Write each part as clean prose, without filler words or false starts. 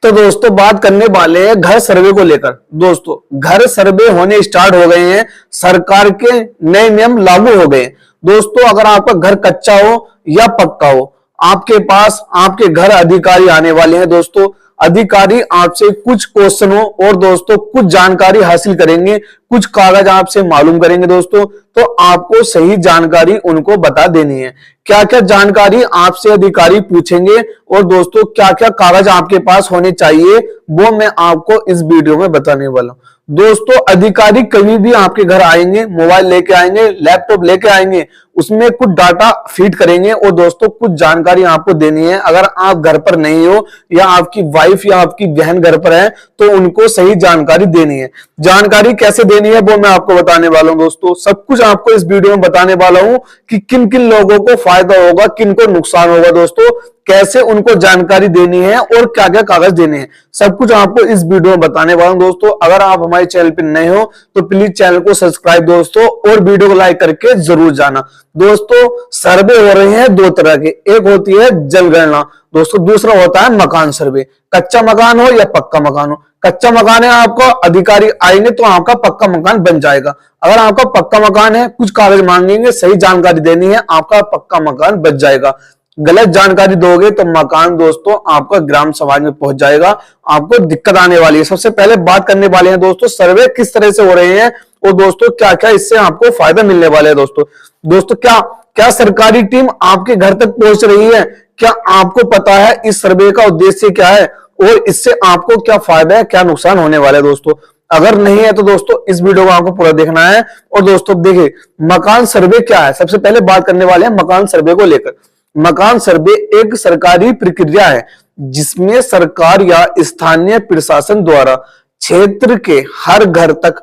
तो दोस्तों बात करने वाले हैं घर सर्वे को लेकर। दोस्तों घर सर्वे होने स्टार्ट हो गए हैं, सरकार के नए नियम लागू हो गए। दोस्तों अगर आपका घर कच्चा हो या पक्का हो, आपके पास आपके घर अधिकारी आने वाले हैं। दोस्तों अधिकारी आपसे कुछ क्वेश्चनों और दोस्तों कुछ जानकारी हासिल करेंगे, कुछ कागज आपसे मालूम करेंगे। दोस्तों तो आपको सही जानकारी उनको बता देनी है। क्या क्या जानकारी आपसे अधिकारी पूछेंगे और दोस्तों क्या क्या कागज आपके पास होने चाहिए वो मैं आपको इस वीडियो में बताने वाला हूं। दोस्तों अधिकारी कभी भी आपके घर आएंगे, मोबाइल लेके आएंगे, लैपटॉप लेके आएंगे, उसमें कुछ डाटा फीड करेंगे और दोस्तों कुछ जानकारी आपको देनी है। अगर आप घर पर नहीं हो या आपकी वाइफ या आपकी बहन घर पर है तो उनको सही जानकारी देनी है। जानकारी कैसे देनी है वो मैं आपको बताने वाला हूं। दोस्तों सब कुछ आपको इस वीडियो में बताने वाला हूं कि किन किन लोगों को फायदा होगा, किन को नुकसान होगा, दोस्तों कैसे उनको जानकारी देनी है और क्या क्या कागज देने हैं, सब कुछ आपको इस वीडियो में बताने वाला हूं। दोस्तों अगर आप हमारे चैनल पर नए हो तो प्लीज चैनल को सब्सक्राइब दोस्तों और वीडियो को लाइक करके जरूर जाना। दोस्तों सर्वे हो रहे हैं दो तरह के, एक होती है जनगणना दोस्तों, दूसरा होता है मकान सर्वे। कच्चा मकान हो या पक्का मकान हो, कच्चा मकान है आपका अधिकारी आएंगे तो आपका पक्का मकान बन जाएगा। अगर आपका पक्का मकान है कुछ कागज मांगेंगे, सही जानकारी देनी है, आपका पक्का मकान बच जाएगा। गलत जानकारी दोगे तो मकान दोस्तों आपका ग्राम समाज में पहुंच जाएगा, आपको दिक्कत आने वाली है। सबसे पहले बात करने वाले हैं दोस्तों सर्वे किस तरह से हो रहे हैं और दोस्तों क्या क्या इससे आपको फायदा मिलने वाले है। दोस्तों क्या सरकारी टीम आपके घर तक पहुंच रही है? क्या आपको पता है इस सर्वे का उद्देश्य क्या है और इससे आपको क्या फायदा है, क्या नुकसान होने वाला है? दोस्तों अगर नहीं है तो दोस्तों इस वीडियो को आपको पूरा देखना है। और दोस्तों देखिए मकान सर्वे क्या है, सबसे पहले बात करने वाले हैं मकान सर्वे को लेकर। मकान सर्वे एक सरकारी प्रक्रिया है जिसमें सरकार या स्थानीय प्रशासन द्वारा क्षेत्र के हर घर तक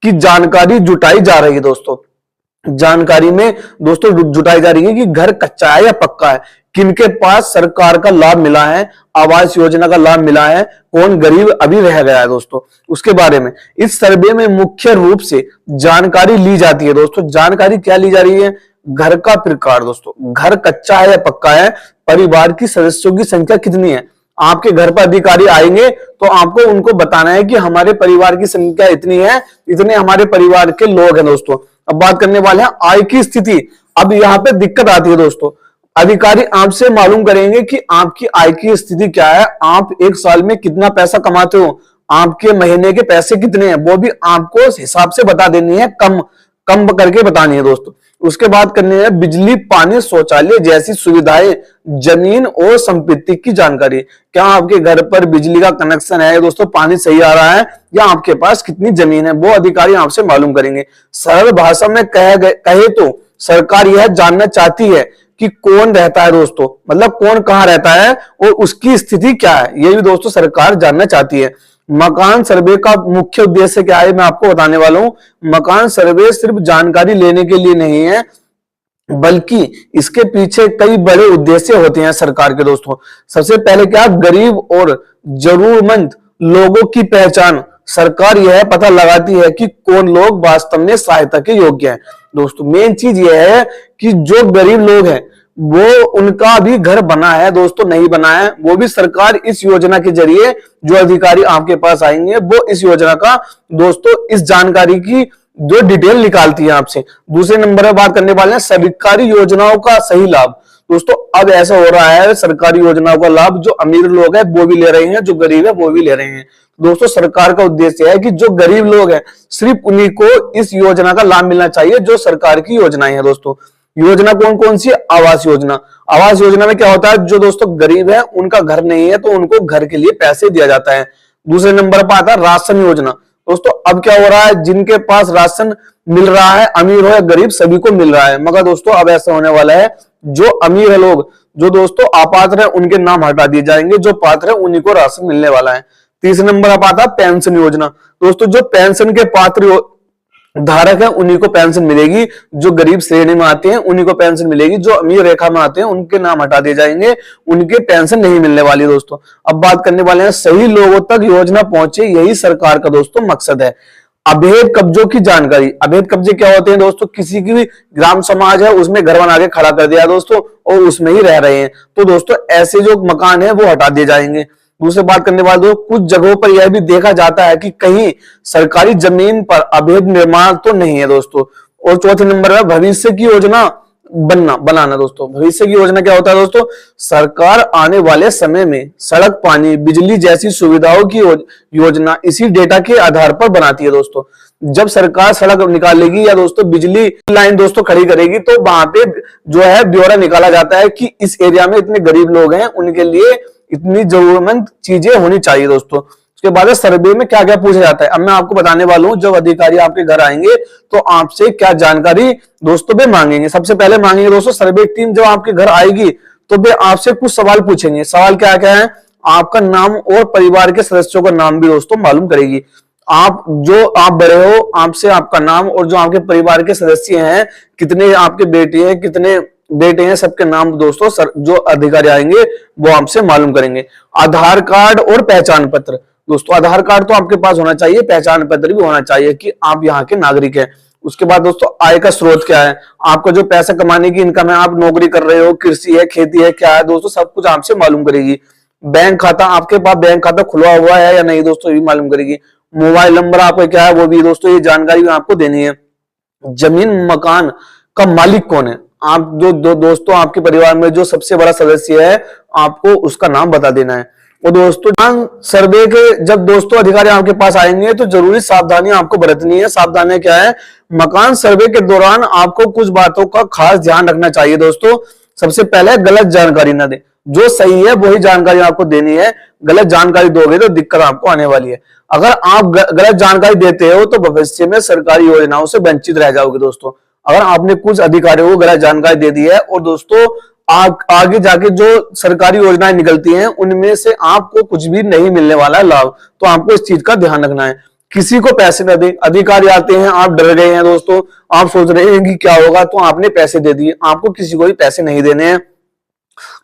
की जानकारी जुटाई जा रही है। दोस्तों जानकारी में दोस्तों जुटाई जा रही है कि घर कच्चा है या पक्का है, किनके पास सरकार का लाभ मिला है, आवास योजना का लाभ मिला है, कौन गरीब अभी रह गया है। दोस्तों उसके बारे में इस सर्वे में मुख्य रूप से जानकारी ली जाती है। दोस्तों जानकारी क्या ली जा रही है? घर का प्रकार, दोस्तों घर कच्चा है या पक्का है, परिवार की सदस्यों की संख्या कितनी है। आपके घर पर अधिकारी आएंगे तो आपको उनको बताना है कि हमारे परिवार की संख्या इतनी है, इतने हमारे परिवार के लोग हैं। दोस्तों अब बात करने वाले हैं आय की स्थिति। अब यहाँ पे दिक्कत आती है दोस्तों, अधिकारी आपसे मालूम करेंगे कि आपकी आय की स्थिति क्या है, आप एक साल में कितना पैसा कमाते हो, आपके महीने के पैसे कितने हैं, वो भी आपको हिसाब से बता देनी है, कम कम करके बतानी है। दोस्तों उसके बाद करनी है बिजली पानी शौचालय जैसी सुविधाएं, जमीन और संपत्ति की जानकारी। क्या आपके घर पर बिजली का कनेक्शन है दोस्तों, पानी सही आ रहा है, या आपके पास कितनी जमीन है, वो अधिकारी आपसे मालूम करेंगे। सरल भाषा में कहे तो सरकार यह जानना चाहती है कि कौन रहता है दोस्तों, मतलब कौन कहां रहता है और उसकी स्थिति क्या है, ये भी दोस्तों सरकार जानना चाहती है। मकान सर्वे का मुख्य उद्देश्य क्या है मैं आपको बताने वाला हूं। मकान सर्वे सिर्फ जानकारी लेने के लिए नहीं है बल्कि इसके पीछे कई बड़े उद्देश्य होते हैं सरकार के। दोस्तों सबसे पहले क्या, गरीब और जरूरतमंद लोगों की पहचान। सरकार यह पता लगाती है कि कौन लोग वास्तव में सहायता के योग्य हैं। दोस्तों मेन चीज यह है कि जो गरीब लोग हैं वो उनका भी घर बना है दोस्तों, नहीं बना है, वो भी सरकार इस योजना के जरिए जो अधिकारी आपके पास आएंगे वो इस योजना का दोस्तों इस जानकारी की जो डिटेल निकालती है आपसे। दूसरे नंबर पर बात करने वाले हैं सरकारी योजनाओं का सही लाभ। दोस्तों अब ऐसा हो रहा है सरकारी योजनाओं का लाभ जो अमीर लोग हैं वो भी ले रहे हैं, जो गरीब है वो भी ले रहे हैं। दोस्तों सरकार का उद्देश्य है कि जो गरीब लोग हैं सिर्फ उन्हीं को इस योजना का लाभ मिलना चाहिए जो सरकार की योजनाएं हैं। दोस्तों योजना कौन कौन सी है? आवास योजना। आवास योजना में क्या होता है, जो दोस्तों गरीब है उनका घर नहीं है तो उनको घर के लिए पैसे दिया जाता है। दूसरे नंबर पर आता है राशन योजना। दोस्तों अब क्या हो रहा है, जिनके पास राशन मिल रहा है, अमीर हो या गरीब सभी को मिल रहा है, मगर दोस्तों अब ऐसा होने वाला है जो अमीर है लोग, जो दोस्तों अपात्र है उनके नाम हटा दिए जाएंगे, जो पात्र है उन्हीं को राशन मिलने वाला है। तीसरे नंबर पर आता है पेंशन योजना। दोस्तों जो पेंशन के पात्र धारक है उन्हीं को पेंशन मिलेगी, जो गरीब श्रेणी में आते हैं उन्हीं को पेंशन मिलेगी, जो अमीर रेखा में आते हैं उनके नाम हटा दिए जाएंगे, उनके पेंशन नहीं मिलने वाली। दोस्तों अब बात करने वाले हैं सही लोगों तक योजना पहुंचे, यही सरकार का दोस्तों मकसद है। अवैध कब्जों की जानकारी। अवैध कब्जे क्या होते हैं दोस्तों, किसी की भी ग्राम समाज है उसमें घर बना के खड़ा कर दिया दोस्तों और उसमें ही रह रहे हैं, तो दोस्तों ऐसे जो मकान है वो हटा दिए जाएंगे। दूसरी बात करने वाले दोस्तों, कुछ जगहों पर यह भी देखा जाता है कि कहीं सरकारी जमीन पर अवैध निर्माण तो नहीं है दोस्तों। और चौथे नंबर है भविष्य की योजना बनाना दोस्तों। भविष्य की योजना क्या होता है दोस्तों? सरकार आने वाले समय में सड़क, पानी, बिजली जैसी सुविधाओं की योजना इसी डेटा के आधार पर बनाती है दोस्तों। जब सरकार सड़क निकालेगी या दोस्तों बिजली लाइन दोस्तों खड़ी करेगी, तो वहां पे जो है ब्यौरा निकाला जाता है कि इस एरिया में इतने गरीब लोग हैं, उनके लिए इतनी जरूरतमंद चीजें होनी चाहिए दोस्तों। उसके बाद सर्वे में क्या क्या पूछा जाता है, अब मैं आपको बताने वाला हूं। जब अधिकारी आपके घर आएंगे तो आपसे क्या जानकारी दोस्तों वे मांगेंगे। सबसे पहले मांगेंगे दोस्तों, सर्वे टीम जब आपके घर आएगी तो वे आपसे कुछ सवाल पूछेंगे। सवाल क्या क्या है? आपका नाम और परिवार के सदस्यों का नाम भी दोस्तों मालूम करेगी। आप बड़े हो, आपसे आपका नाम और जो आपके परिवार के सदस्य हैं, कितने आपके बेटे हैं, कितने बेटे हैं, सबके नाम दोस्तों जो अधिकारी आएंगे वो आपसे मालूम करेंगे। आधार कार्ड और पहचान पत्र दोस्तों, आधार कार्ड तो आपके पास होना चाहिए, पहचान पत्र भी होना चाहिए कि आप यहाँ के नागरिक हैं। उसके बाद दोस्तों आय का स्रोत क्या है, आपका जो पैसा कमाने की इनकम है, आप नौकरी कर रहे हो, कृषि है, खेती है, क्या है दोस्तों, सब कुछ आपसे मालूम करेगी। बैंक खाता, आपके पास बैंक खाता खुला हुआ है या नहीं दोस्तों, ये मालूम करेगी। मोबाइल नंबर आपका क्या है वो भी दोस्तों ये जानकारी आपको देनी है। जमीन मकान का मालिक कौन है, आप जो दोस्तों आपके परिवार में जो सबसे बड़ा सदस्य है, आपको उसका नाम बता देना है। और दोस्तों सर्वे के जब दोस्तों अधिकारी आपके पास आएंगे तो जरूरी सावधानियां आपको बरतनी है। सावधानियां क्या है? मकान सर्वे के दौरान आपको कुछ बातों का खास ध्यान रखना चाहिए दोस्तों। सबसे पहले गलत जानकारी ना दें, जो सही है वही जानकारी आपको देनी है। गलत जानकारी दोगे तो दिक्कत आपको आने वाली है। अगर आप गलत जानकारी देते हो तो भविष्य में सरकारी योजनाओं से वंचित रह जाओगे दोस्तों। अगर आपने कुछ अधिकारियों को गलत जानकारी दे दी है और दोस्तों आगे जाके जो सरकारी योजनाएं निकलती हैं उनमें से आपको कुछ भी नहीं मिलने वाला है लाभ, तो आपको इस चीज का ध्यान रखना है। किसी को पैसे न दें। अधिकारी आते हैं, आप डर गए हैं दोस्तों, आप सोच रहे हैं कि क्या होगा, तो आपने पैसे दे दिए, आपको किसी को भी पैसे नहीं देने हैं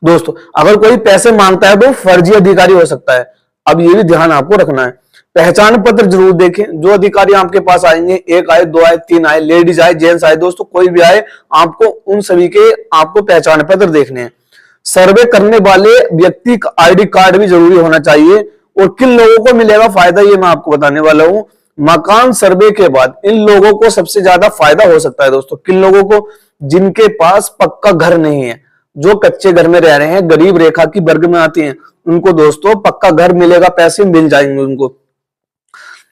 दोस्तों। अगर कोई पैसे मांगता है तो फर्जी अधिकारी हो सकता है, अब ये भी ध्यान आपको रखना है। पहचान पत्र जरूर देखें। जो अधिकारी आपके पास आएंगे, एक आए, दो आए, तीन आए, लेडीज आए, जेंट्स आए दोस्तों, कोई भी आए, आपको उन सभी के आपको पहचान पत्र देखने हैं। सर्वे करने वाले व्यक्ति का आईडी कार्ड भी जरूरी होना चाहिए। और किन लोगों को मिलेगा फायदा, ये मैं आपको बताने वाला हूं। मकान सर्वे के बाद इन लोगों को सबसे ज्यादा फायदा हो सकता है दोस्तों। किन लोगों को? जिनके पास पक्का घर नहीं है, जो कच्चे घर में रह रहे हैं, गरीब रेखा की वर्ग में आते हैं, उनको दोस्तों पक्का घर मिलेगा, पैसे मिल जाएंगे उनको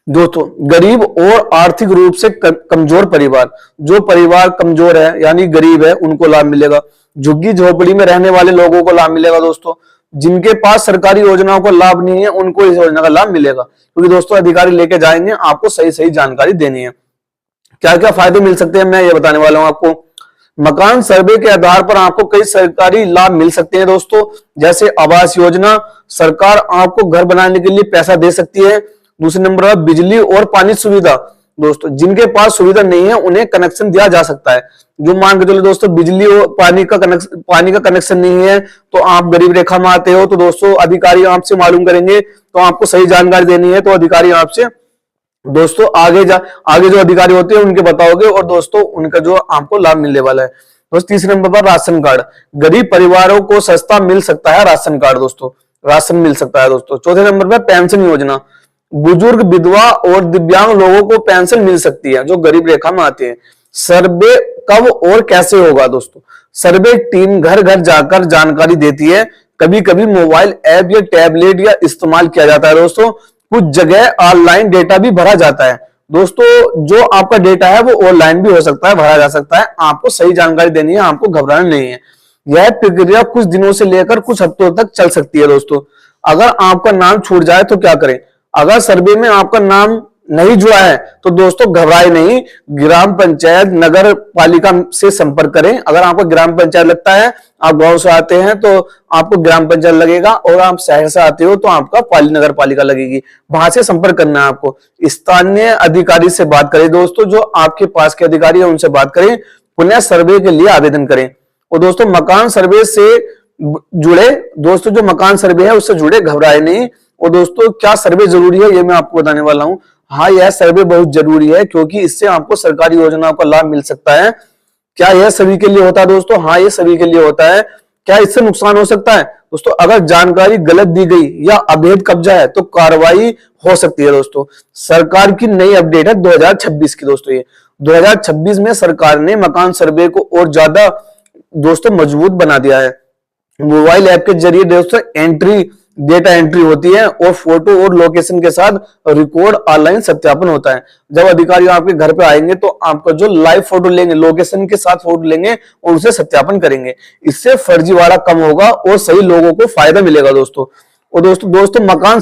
दोस्तों। गरीब और आर्थिक रूप से कमजोर परिवार, जो परिवार कमजोर है यानी गरीब है, उनको लाभ मिलेगा। झुग्गी झोपड़ी में रहने वाले लोगों को लाभ मिलेगा दोस्तों। जिनके पास सरकारी योजनाओं का लाभ नहीं है उनको इस योजना का लाभ मिलेगा, क्योंकि दोस्तों अधिकारी लेके जाएंगे, आपको सही सही जानकारी देनी है। क्या क्या फायदे मिल सकते हैं मैं ये बताने वाला हूं आपको। मकान सर्वे के आधार पर आपको कई सरकारी लाभ मिल सकते हैं दोस्तों, जैसे आवास योजना, सरकार आपको घर बनाने के लिए पैसा दे सकती है। दूसरे नंबर है बिजली और पानी सुविधा दोस्तों, जिनके पास सुविधा नहीं है उन्हें कनेक्शन दिया जा सकता है। जो मान के चलो दोस्तों बिजली और पानी का कनेक्शन नहीं है, तो आप गरीब रेखा में आते हो, तो दोस्तों अधिकारी आपसे मालूम करेंगे, तो आपको सही जानकारी देनी है, तो अधिकारी आपसे दोस्तों आगे जो अधिकारी होते हैं उनके बताओगे और दोस्तों उनका जो आपको लाभ मिलने वाला है। दोस्तों तीसरे नंबर पर राशन कार्ड, गरीब परिवारों को सस्ता मिल सकता है राशन कार्ड दोस्तों, राशन मिल सकता है दोस्तों। चौथे नंबर पर पेंशन योजना, बुजुर्ग, विधवा और दिव्यांग लोगों को पेंशन मिल सकती है जो गरीब रेखा में आते हैं। सर्वे कब और कैसे होगा दोस्तों? सर्वे टीम घर घर जाकर जानकारी देती है। कभी कभी मोबाइल ऐप या टैबलेट या इस्तेमाल किया जाता है दोस्तों। कुछ जगह ऑनलाइन डेटा भी भरा जाता है दोस्तों। जो आपका डेटा है वो ऑनलाइन भी हो सकता है, भरा जा सकता है। आपको सही जानकारी देनी है, आपको घबराना नहीं है। यह प्रक्रिया कुछ दिनों से लेकर कुछ हफ्तों तक चल सकती है दोस्तों। अगर आपका नाम छूट जाए तो क्या करें? अगर सर्वे में आपका नाम नहीं जुड़ा है तो दोस्तों घबराए नहीं, ग्राम पंचायत, नगर पालिका से संपर्क करें। अगर आपको ग्राम पंचायत लगता है, आप गांव से आते हैं तो आपको ग्राम पंचायत लगेगा, और आप शहर से आते हो तो आपका नगर पालिका लगेगी। वहां से संपर्क करना है आपको। स्थानीय अधिकारी से बात करें दोस्तों, जो आपके पास के अधिकारी है उनसे बात करें। पुनः सर्वे के लिए आवेदन करें। और दोस्तों मकान सर्वे से जुड़े दोस्तों, जो मकान सर्वे है उससे जुड़े, घबराए नहीं। और दोस्तों क्या सर्वे जरूरी है ये मैं आपको बताने वाला हूं। हाँ, यह सर्वे बहुत जरूरी है, क्योंकि इससे आपको सरकारी योजनाओं का लाभ मिल सकता है। क्या यह सभी के लिए होता है दोस्तों? हाँ, ये सभी के लिए होता है। क्या इससे नुकसान हो सकता है दोस्तों? अगर जानकारी गलत दी गई या अवैध कब्जा है तो कार्रवाई हो सकती है दोस्तों। सरकार की नई अपडेट है 2026 की दोस्तों। ये 2026 में सरकार ने मकान सर्वे को और ज्यादा दोस्तों मजबूत बना दिया है। मोबाइल ऐप के जरिए दोस्तों डेटा एंट्री होती है और फोटो और लोकेशन के साथ रिकॉर्ड ऑनलाइन सत्यापन होता है। जब अधिकारी आपके घर पे आएंगे तो आपका जो लाइव फोटो लेंगे, लोकेशन के साथ फोटो लेंगे और उसे सत्यापन करेंगे। इससे फर्जीवाड़ा कम होगा और सही लोगों को फायदा मिलेगा दोस्तों। और दोस्तों मकान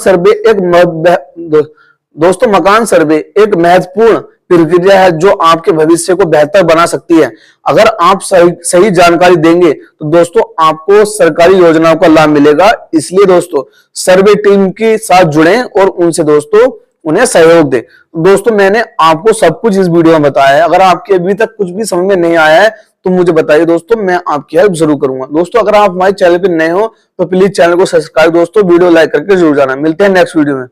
सर्वे एक महत्वपूर्ण प्रक्रिया है जो आपके भविष्य को बेहतर बना सकती है। अगर आप सही जानकारी देंगे तो दोस्तों आपको सरकारी योजनाओं का लाभ मिलेगा। इसलिए दोस्तों सर्वे टीम के साथ जुड़ें और उनसे दोस्तों उन्हें सहयोग दें। दोस्तों मैंने आपको सब कुछ इस वीडियो में बताया है। अगर आपके अभी तक कुछ भी समझ में नहीं आया है तो मुझे बताइए दोस्तों, मैं आपकी हेल्प जरूर करूंगा। दोस्तों अगर आप हमारे चैनल पर नए हो तो प्लीज चैनल को सब्सक्राइब दोस्तों, वीडियो लाइक करके जरूर जाना। मिलते हैं नेक्स्ट वीडियो में।